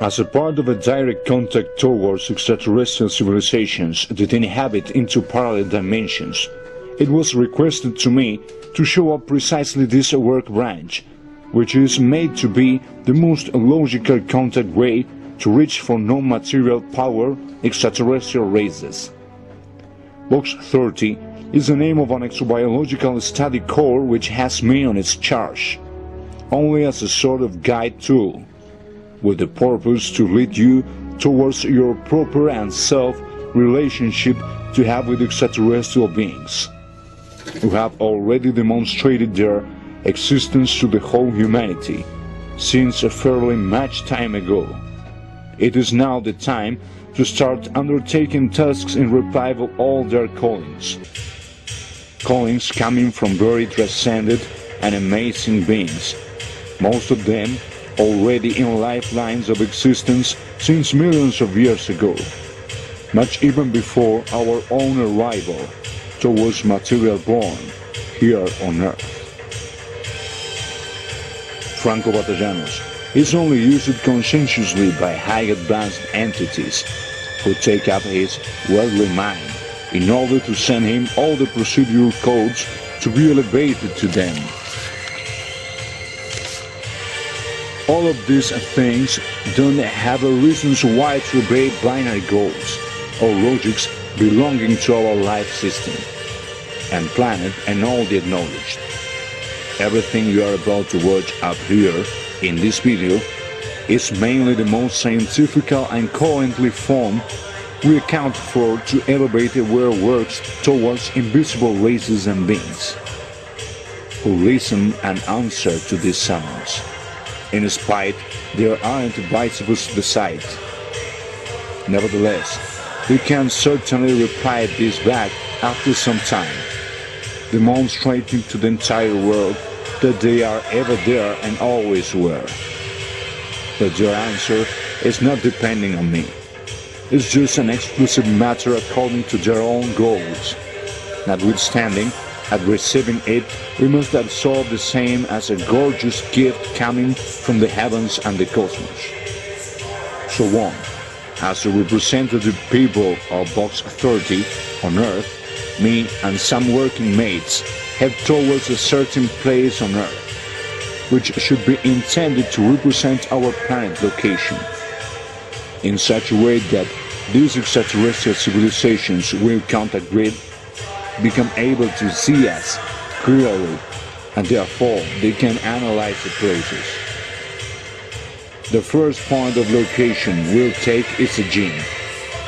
As a part of a direct contact towards extraterrestrial civilizations that inhabit into parallel dimensions, it was requested to me to show up precisely this work branch, which is made to be the most logical contact way to reach for non-material power extraterrestrial races. Box 30 is the name of an exobiological study core which has me on its charge, only as a sort of guide tool, with the purpose to lead you towards your proper and self-relationship to have with extraterrestrial beings, who have already demonstrated their existence to the whole humanity since a fairly much time ago. It is now the time to start undertaking tasks in reply of all their callings. Callings coming from very transcendent and amazing beings, most of them already in lifelines of existence since millions of years ago, much even before our own arrival towards material born here on Earth. Franco Batallanos is only used conscientiously by high advanced entities who take up his worldly mind in order to send him all the procedural codes to be elevated to them. All of these things don't have a reasons why to obey binary goals or logics belonging to our life system and planet and all the acknowledged. Everything you are about to watch up here in this video is mainly the most scientifical and coherently formed we account for to elevate aware works towards invisible races and beings who listen and answer to these summons. In spite, there aren't bicycles beside. Nevertheless, we can certainly reply this back after some time, demonstrating to the entire world that they are ever there and always were. But their answer is not depending on me. It's just an exclusive matter according to their own goals. Notwithstanding, at receiving it, we must absorb the same as a gorgeous gift coming from the heavens and the cosmos. So on, as the representative people of Box 30 on Earth, me and some working mates head towards a certain place on Earth, which should be intended to represent our planet location, in such a way that these extraterrestrial civilizations will contact with, become able to see us clearly, and therefore they can analyze the places. The first point of location we'll take is a gym,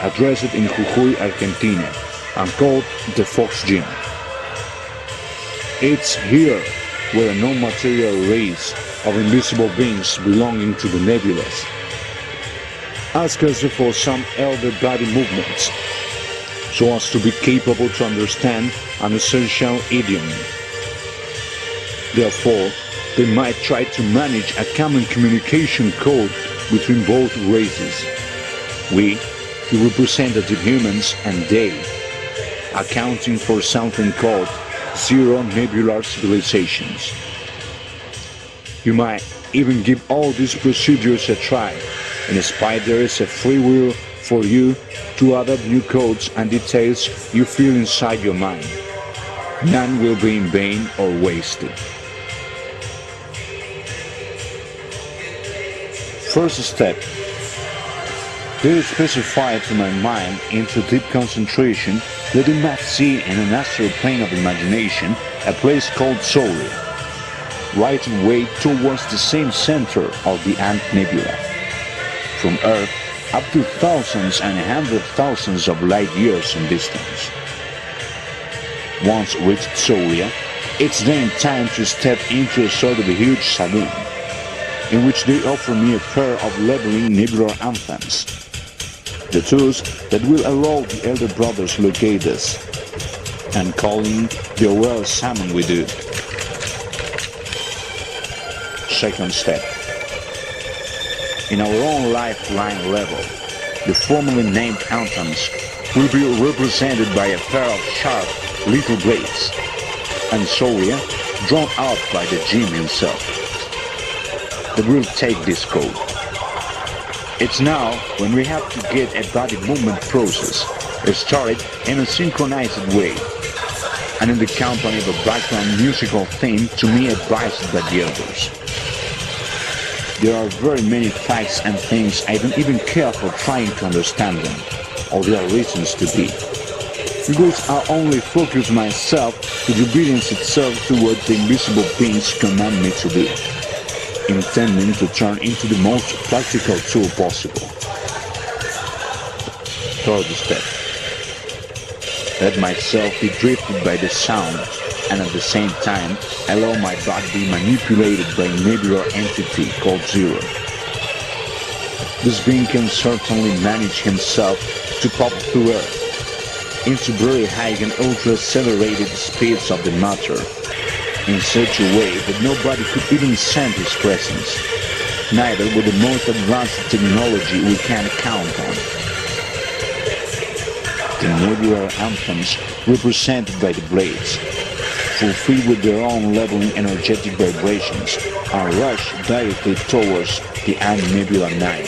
addressed in Jujuy, Argentina, and called the Fox Gym. It's here where a non-material race of invisible beings belonging to the nebulas ask us for some elder body movements, so as to be capable to understand an essential idiom. Therefore, they might try to manage a common communication code between both races. We, the representative humans, and they, accounting for something called zero nebular civilizations. You might even give all these procedures a try, in spite there is a free will for you to add up new codes and details you feel inside your mind. None will be in vain or wasted. First step. They specify to my mind into deep concentration that it must see in an astral plane of imagination a place called Soria, right away towards the same center of the Ant Nebula. From Earth up to thousands and hundreds of thousands of light years in distance. Once reached Soria, it's then time to step into a sort of a huge saloon, in which they offer me a pair of leveling nebular anthems, the tools that will allow the elder brothers locate us, and calling the aware summon we do. Second step. In our own lifeline level, the formerly named anthems will be represented by a pair of sharp little blades, and Soria drawn out by the Jinn himself, that will take this code. It's now when we have to get a body movement process started in a synchronized way, and in the company of a background musical theme to me advised by the elders. There are very many facts and things I don't even care for trying to understand them, or their reasons to be, because I only focus myself to the obedience itself to what the invisible beings command me to do, intending to turn into the most practical tool possible. Third step. Let myself be drifted by the sound, and at the same time allow my body to be manipulated by a nebular entity called Zero. This being can certainly manage himself to pop through Earth into very high and ultra-accelerated speeds of the matter, in such a way that nobody could even sense his presence, neither with the most advanced technology we can count on. The nebular anthems represented by the blades, fulfilled with their own leveling energetic vibrations, are rushed directly towards the Nebula 9.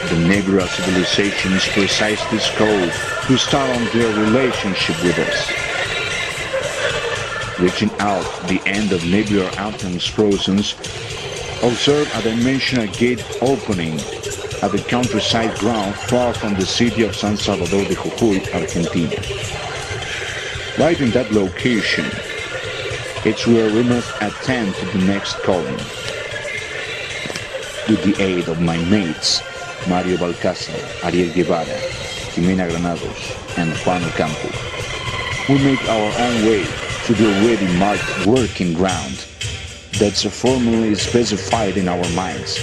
The nebula civilizations precisely scope to start on their relationship with us. Reaching out the end of nebular anthems process, observe a dimensional gate opening at the countryside ground far from the city of San Salvador de Jujuy, Argentina. Right in that location, it's where we must attend to the next calling. With the aid of my mates, Mario Balcázar, Ariel Guevara, Jimena Granados, and Juan Ocampo, we make our own way to the already marked working ground that's formally specified in our minds,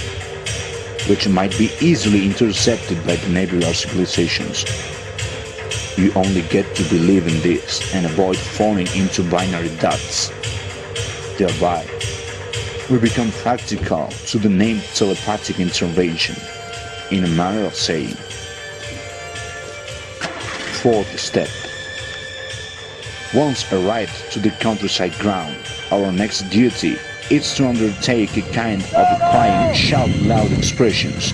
which might be easily intercepted by the nebular civilizations. You only get to believe in this and avoid falling into binary dots. Thereby, we become practical to the named telepathic intervention, in a manner of saying. Fourth step. Once arrived to the countryside ground, our next duty is to undertake a kind of crying, shout loud expressions,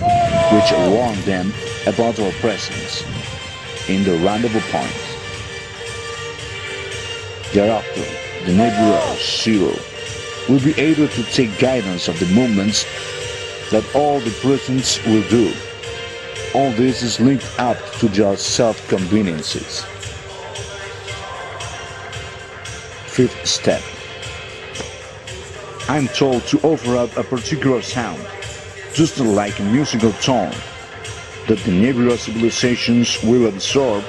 which warn them about our presence in the rendezvous point. Thereafter, the nebula Zero will be able to take guidance of the movements that all the presents will do. All this is linked up to their self-conveniences. Fifth step. I'm told to offer up a particular sound, just like a musical tone, that the nebula civilizations will absorb,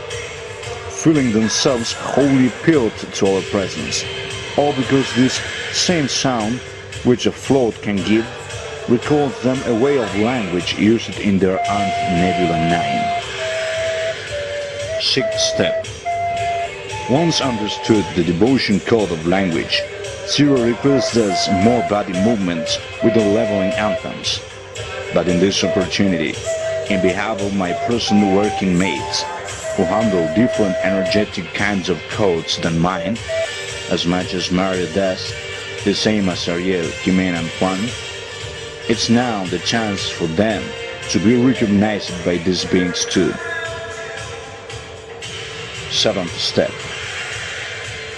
feeling themselves wholly appealed to our presence, all because this same sound, which a float can give, recalls them a way of language used in their aunt Nebula 9. Sixth step. Once understood the devotion code of language, Zero requests us more body movements with the leveling anthems. But in this opportunity, in behalf of my personal working mates, who handle different energetic kinds of codes than mine, as much as Mario does, the same as Ariel, Jimena and Juan, it's now the chance for them to be recognized by these beings too. Seventh step.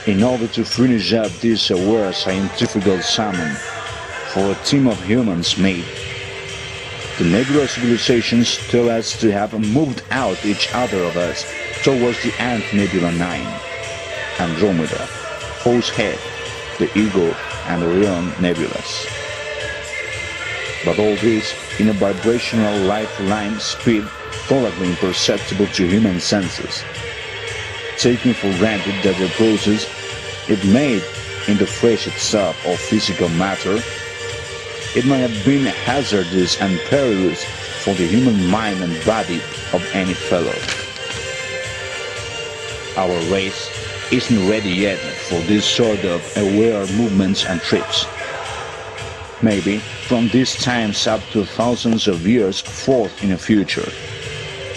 In order to finish up this aware scientific summon for a team of humans made, the nebula civilizations tell us to have moved out each other of us towards the Ant Nebula 9, Andromeda, Horsehead, the Eagle, and Orion nebulas. But all this in a vibrational lifeline speed totally imperceptible to human senses, taking for granted that the process it made in the flesh itself or physical matter, it might have been hazardous and perilous for the human mind and body of any fellow. Our race isn't ready yet for this sort of aware movements and trips. Maybe from these times up to thousands of years forth in the future,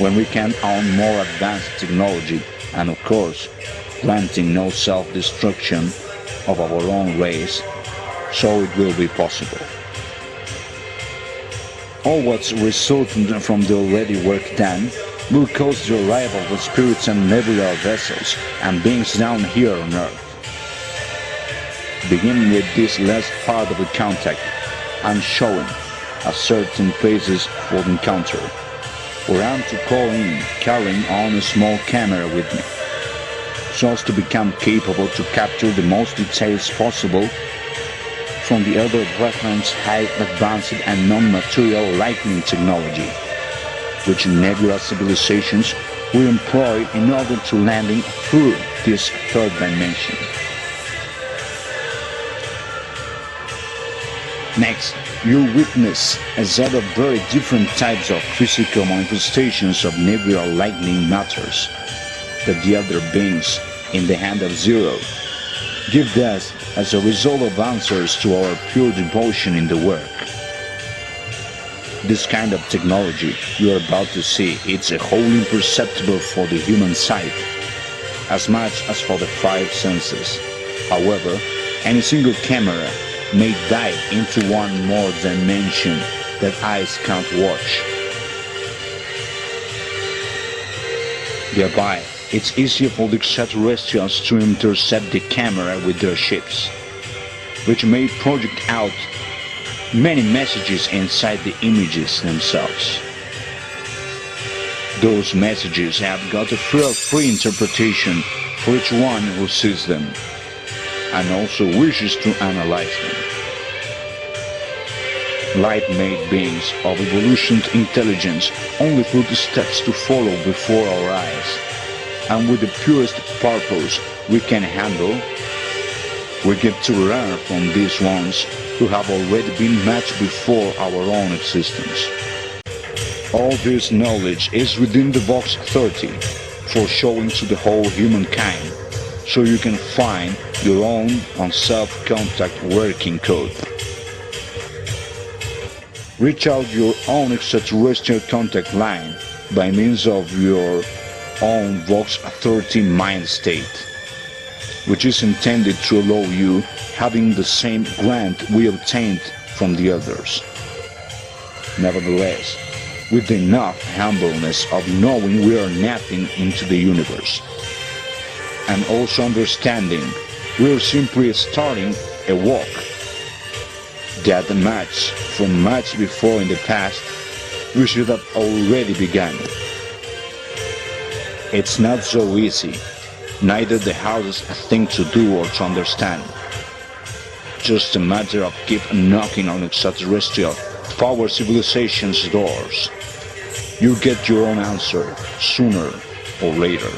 when we can own more advanced technology and, of course, granting no self-destruction of our own race, so it will be possible. All what's resultant from the already work done will cause the arrival of spirits and nebular vessels and beings down here on Earth. Beginning with this last part of the contact, I'm showing a certain places for the encounter, where I'm to call in, carrying on a small camera with me, so as to become capable to capture the most details possible from the other reference high advanced and non-material lightning technology, which nebula civilizations will employ in order to landing through this third dimension. Next, you'll witness a set of very different types of physical manifestations of nebula lightning matters that the other beings in the hand of Zero give us as a result of answers to our pure devotion in the work. This kind of technology you are about to see is wholly imperceptible for the human sight, as much as for the five senses. However, any single camera may dive into one more dimension that eyes can't watch. Thereby, it's easier for the extraterrestrials to intercept the camera with their ships, which may project out many messages inside the images themselves. Those messages have got a free interpretation for each one who sees them, and also wishes to analyze them. Light-made beings of evolutioned intelligence only put the steps to follow before our eyes, and with the purest purpose we can handle, we get to learn from these ones who have already been matched before our own existence. All this knowledge is within the box 30 for showing to the whole humankind, so you can find your own on self-contact working code. Reach out your own extraterrestrial contact line by means of your own Vox 30 mind state, which is intended to allow you having the same grant we obtained from the others. Nevertheless, with enough humbleness of knowing we are nothing into the universe, and also understanding we are simply starting a walk that much before in the past we should have already begun. It's not so easy, neither the hardest thing to do or to understand. Just a matter of keep knocking on extraterrestrial power civilization's doors. You get your own answer sooner or later.